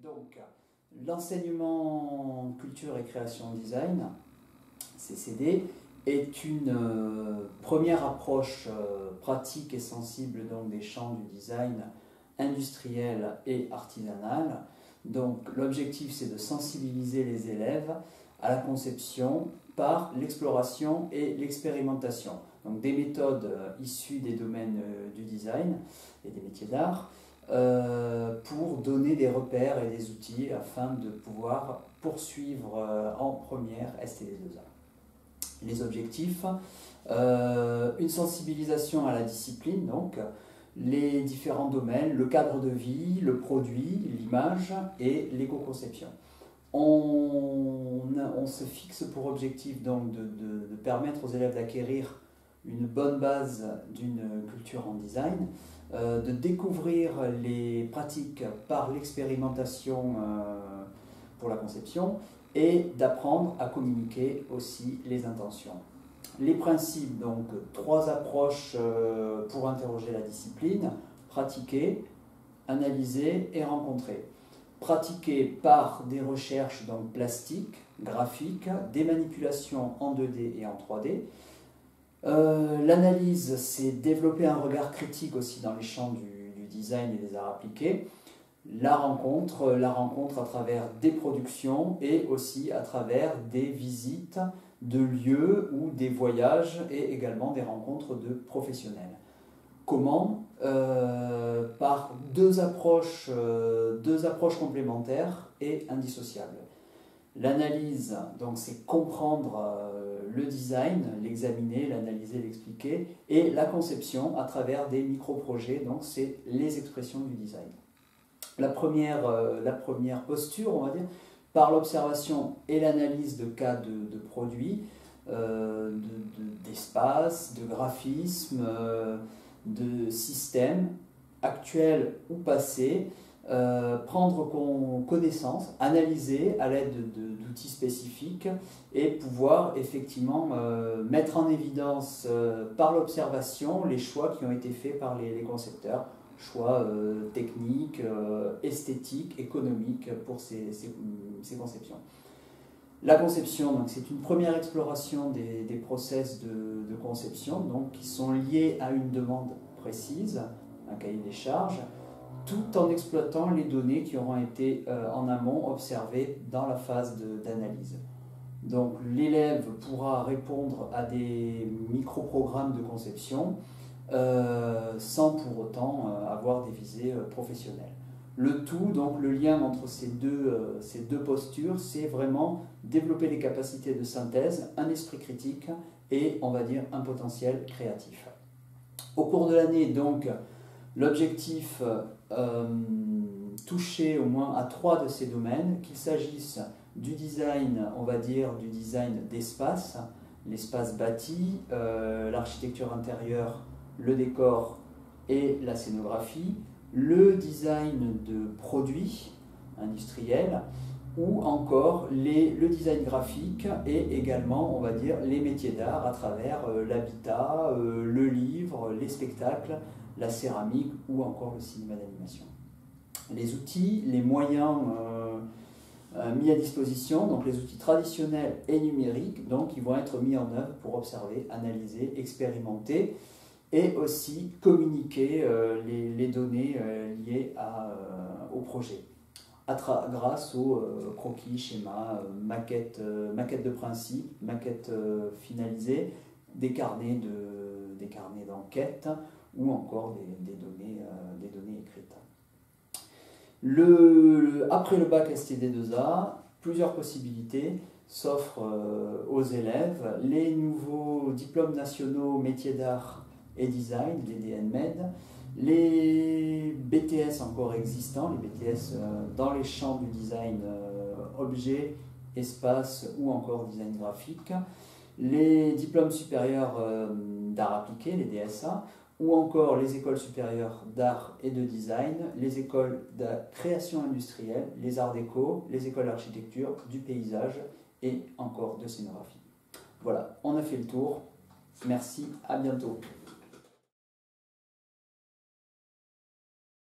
Donc, l'enseignement culture et création design, CCD, est une première approche pratique et sensible donc, des champs du design industriel et artisanal. Donc, l'objectif, c'est de sensibiliser les élèves à la conception par l'exploration et l'expérimentation. Donc, des méthodes issues des domaines du design et des métiers d'art, pour donner des repères et des outils afin de pouvoir poursuivre en première STD2A. Les objectifs, une sensibilisation à la discipline, donc les différents domaines, le cadre de vie, le produit, l'image et l'éco-conception. On se fixe pour objectif donc de permettre aux élèves d'acquérir une bonne base d'une culture en design, de découvrir les pratiques par l'expérimentation pour la conception et d'apprendre à communiquer aussi les intentions. Les principes, donc 3 approches pour interroger la discipline: pratiquer, analyser et rencontrer. Pratiquer par des recherches donc plastiques, graphiques, des manipulations en 2D et en 3D. L'analyse, c'est développer un regard critique aussi dans les champs du design et des arts appliqués. La rencontre à travers des productions et aussi à travers des visites de lieux ou des voyages et également des rencontres de professionnels. Comment? Par deux approches complémentaires et indissociables. L'analyse, donc, c'est comprendre le design, l'examiner, l'analyser, l'expliquer, et la conception à travers des micro-projets, donc c'est les expressions du design. La première posture, on va dire, par l'observation et l'analyse de cas de produits, d'espace, de graphisme, de systèmes actuels ou passés, prendre connaissance, analyser à l'aide d'outils spécifiques et pouvoir effectivement mettre en évidence par l'observation les choix qui ont été faits par les concepteurs, choix techniques, esthétiques, économiques pour ces conceptions. La conception, c'est une première exploration des process de conception donc, qui sont liés à une demande précise, un cahier des charges, tout en exploitant les données qui auront été en amont observées dans la phase d'analyse. Donc l'élève pourra répondre à des micro-programmes de conception sans pour autant avoir des visées professionnelles. Le tout, donc le lien entre ces deux postures, c'est vraiment développer des capacités de synthèse, un esprit critique et, on va dire, un potentiel créatif. Au cours de l'année, donc, l'objectif toucher au moins à 3 de ces domaines, qu'il s'agisse du design, on va dire, du design d'espace, l'espace bâti, l'architecture intérieure, le décor et la scénographie, le design de produits industriels ou encore le design graphique et également, on va dire, les métiers d'art à travers l'habitat, le livre, les spectacles, la céramique ou encore le cinéma d'animation. Les outils, les moyens mis à disposition, donc les outils traditionnels et numériques, donc ils vont être mis en œuvre pour observer, analyser, expérimenter et aussi communiquer les données liées au projet grâce aux croquis, schémas, maquettes de principe, maquettes finalisées, des carnets d'enquête ou encore des données écrites. Après le bac STD2A, plusieurs possibilités s'offrent aux élèves. Les nouveaux diplômes nationaux métiers d'art et design, les DNMed, les BTS encore existants, les BTS dans les champs du design objet, espace ou encore design graphique, les diplômes supérieurs d'art appliqué, les DSA, ou encore les écoles supérieures d'art et de design, les écoles de création industrielle, les arts déco, les écoles d'architecture, du paysage et encore de scénographie. Voilà, on a fait le tour. Merci, à bientôt.